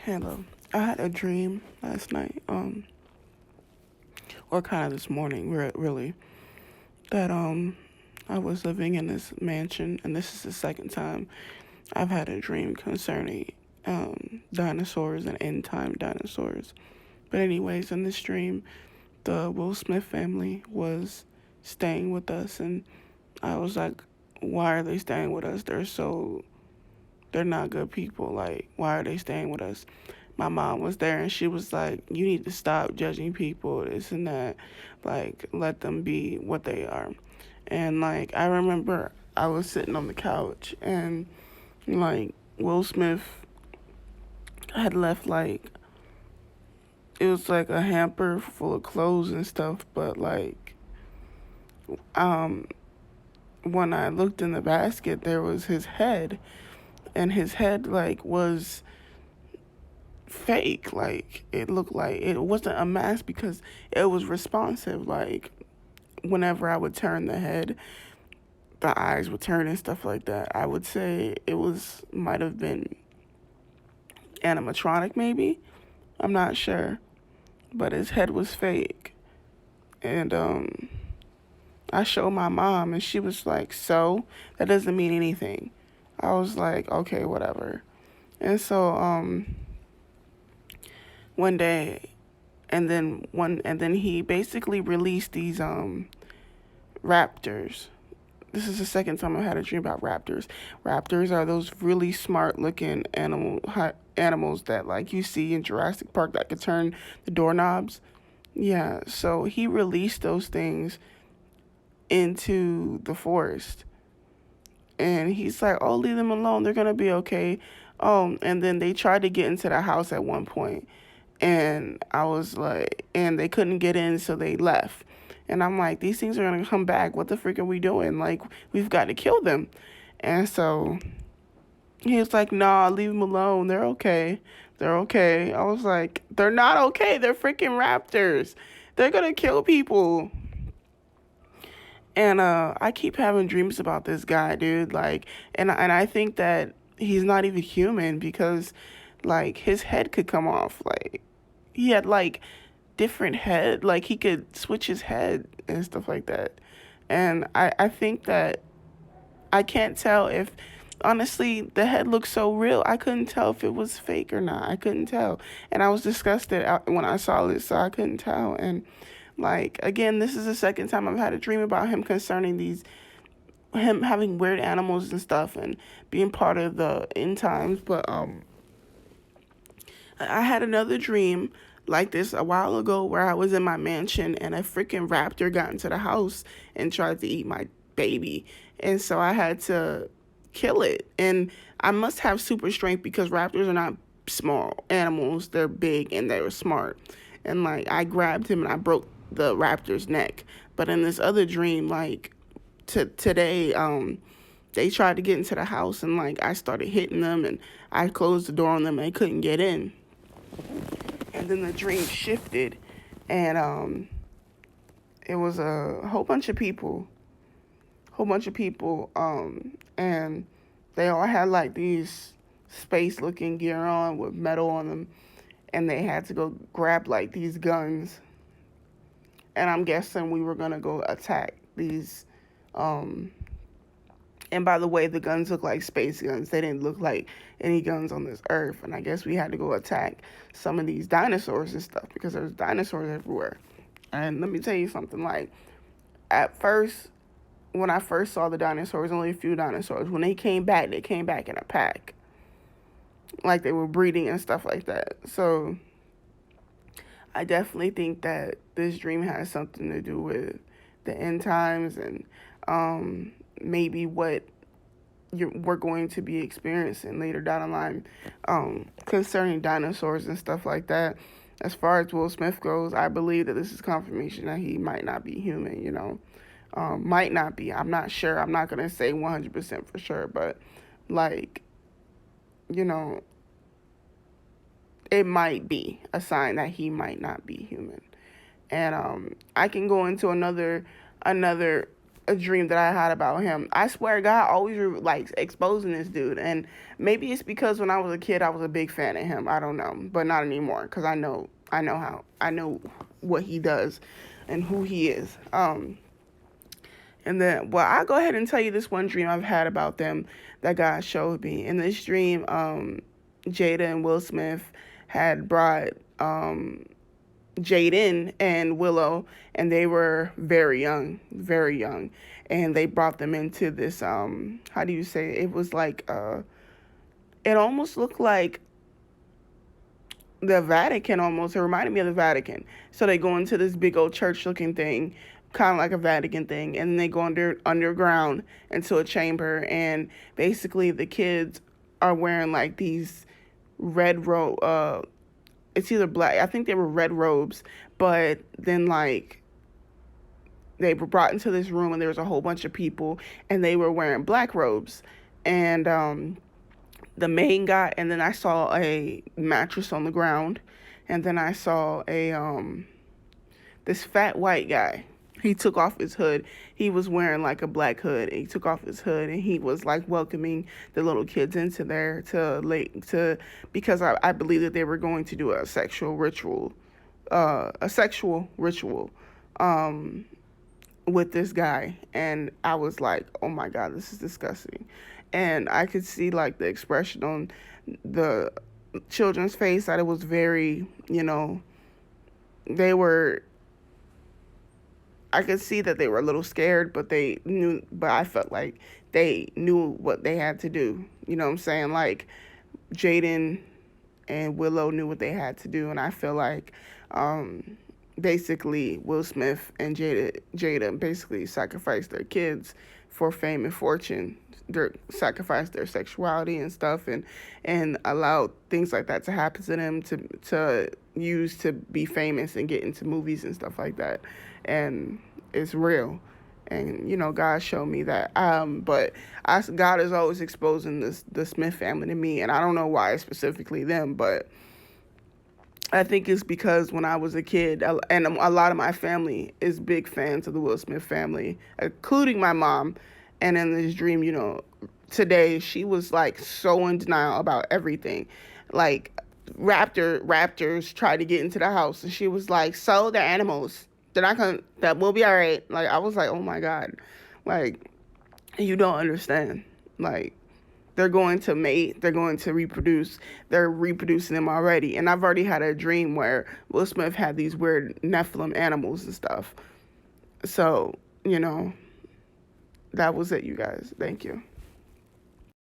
Hello. I had a dream last night, or kind of this morning, really, that I was living in this mansion, and this is the second time I've had a dream concerning dinosaurs and end time dinosaurs. But anyways, in this dream, the Will Smith family was staying with us, and I was like, why are they staying with us? They're not good people. Like, why are they staying with us? My mom was there and she was like, you need to stop judging people, this and that. Like, let them be what they are. And, like, I remember I was sitting on the couch and, like, Will Smith had left, like, it was like a hamper full of clothes and stuff, but, like, um, when I looked in the basket, there was his head. And his head, like, was fake. Like, it looked like it wasn't a mask because it was responsive. Like, whenever I would turn the head, the eyes would turn and stuff like that. I would say it might have been animatronic, maybe. I'm not sure. But his head was fake. And I showed my mom and she was like, so that doesn't mean anything. I was like, okay, whatever. And so one day, and then he basically released these raptors. This is the second time I had a dream about raptors. Raptors are those really smart looking animals that, like, you see in Jurassic Park that could turn the doorknobs. Yeah, so he released those things into the forest. And he's like, oh, leave them alone. They're going to be okay. And then they tried to get into the house at one point. And I was like, and they couldn't get in, so they left. And I'm like, these things are going to come back. What the frick are we doing? Like, we've got to kill them. And so he was like, nah, leave them alone. They're okay. They're okay. I was like, they're not okay. They're freaking raptors. They're going to kill people. And I keep having dreams about this guy, dude. Like, and I think that he's not even human because, like, his head could come off. Like, he had, like, different head. Like, he could switch his head and stuff like that. And I think that I can't tell if, honestly, the head looks so real. I couldn't tell if it was fake or not. I couldn't tell. And I was disgusted when I saw this, so I couldn't tell. And, like, again, this is the second time I've had a dream about him concerning him having weird animals and stuff and being part of the end times. But I had another dream like this a while ago where I was in my mansion and a freaking raptor got into the house and tried to eat my baby. And so I had to kill it. And I must have super strength because raptors are not small animals. They're big and they're smart. And, like, I grabbed him and I broke the raptor's neck. But in this other dream, like, today, they tried to get into the house and, like, I started hitting them and I closed the door on them and they couldn't get in. And then the dream shifted and it was a whole bunch of people, and they all had, like, these space looking gear on with metal on them, and they had to go grab, like, these guns. And I'm guessing we were gonna go attack these and by the way, the guns look like space guns. They didn't look like any guns on this earth. And I guess we had to go attack some of these dinosaurs and stuff because there's dinosaurs everywhere. And let me tell you something, like, at first, when I first saw the dinosaurs, only a few dinosaurs. When they came back in a pack. Like, they were breeding and stuff like that. So I definitely think that this dream has something to do with the end times and maybe what we're going to be experiencing later down the line concerning dinosaurs and stuff like that. As far as Will Smith goes, I believe that this is confirmation that he might not be human, you know. Might not be. I'm not sure. I'm not going to say 100% for sure, but, like, you know, it might be a sign that he might not be human. And I can go into another a dream that I had about him. I swear God always like exposing this dude, and maybe it's because when I was a kid I was a big fan of him. I don't know, but not anymore because I know what he does and who he is. And then, well, I'll go ahead and tell you this one dream I've had about them that God showed me. In this dream, Jada and Will Smith had brought Jaden and Willow, and they were very young, and they brought them into this. How do you say it? It was like it almost looked like the Vatican almost. It reminded me of the Vatican. So they go into this big old church looking thing, kind of like a Vatican thing, and then they go underground into a chamber, and basically the kids are wearing like these red robe. It's either black. I think they were red robes, but then like they were brought into this room, and there was a whole bunch of people, and they were wearing black robes, and the main guy, and then I saw a mattress on the ground, and then I saw a this fat white guy. He took off his hood. He was wearing like a black hood. He took off his hood, and he was like welcoming the little kids into there because I believe that they were going to do a sexual ritual, with this guy. And I was like, oh my God, this is disgusting. And I could see like the expression on the children's face that it was very, they were, I could see that they were a little scared, but I felt like they knew what they had to do. You know what I'm saying? Like Jaden and Willow knew what they had to do. And I feel like, basically Will Smith and Jada basically sacrificed their kids for fame and fortune. They sacrificed their sexuality and stuff, and allowed things like that to happen to them to use to be famous and get into movies and stuff like that. And it's real. And God showed me that. But God is always exposing the Smith family to me, and I don't know why specifically them, but I think it's because when I was a kid, and a lot of my family is big fans of the Will Smith family, including my mom. And in this dream, today she was like so in denial about everything. Like raptors tried to get into the house, and she was like, "So they're animals. They're not gonna. That will be all right." Like I was like, "Oh my God, like you don't understand. Like they're going to mate. They're going to reproduce. They're reproducing them already." And I've already had a dream where Will Smith had these weird Nephilim animals and stuff. So, that was it, you guys. Thank you.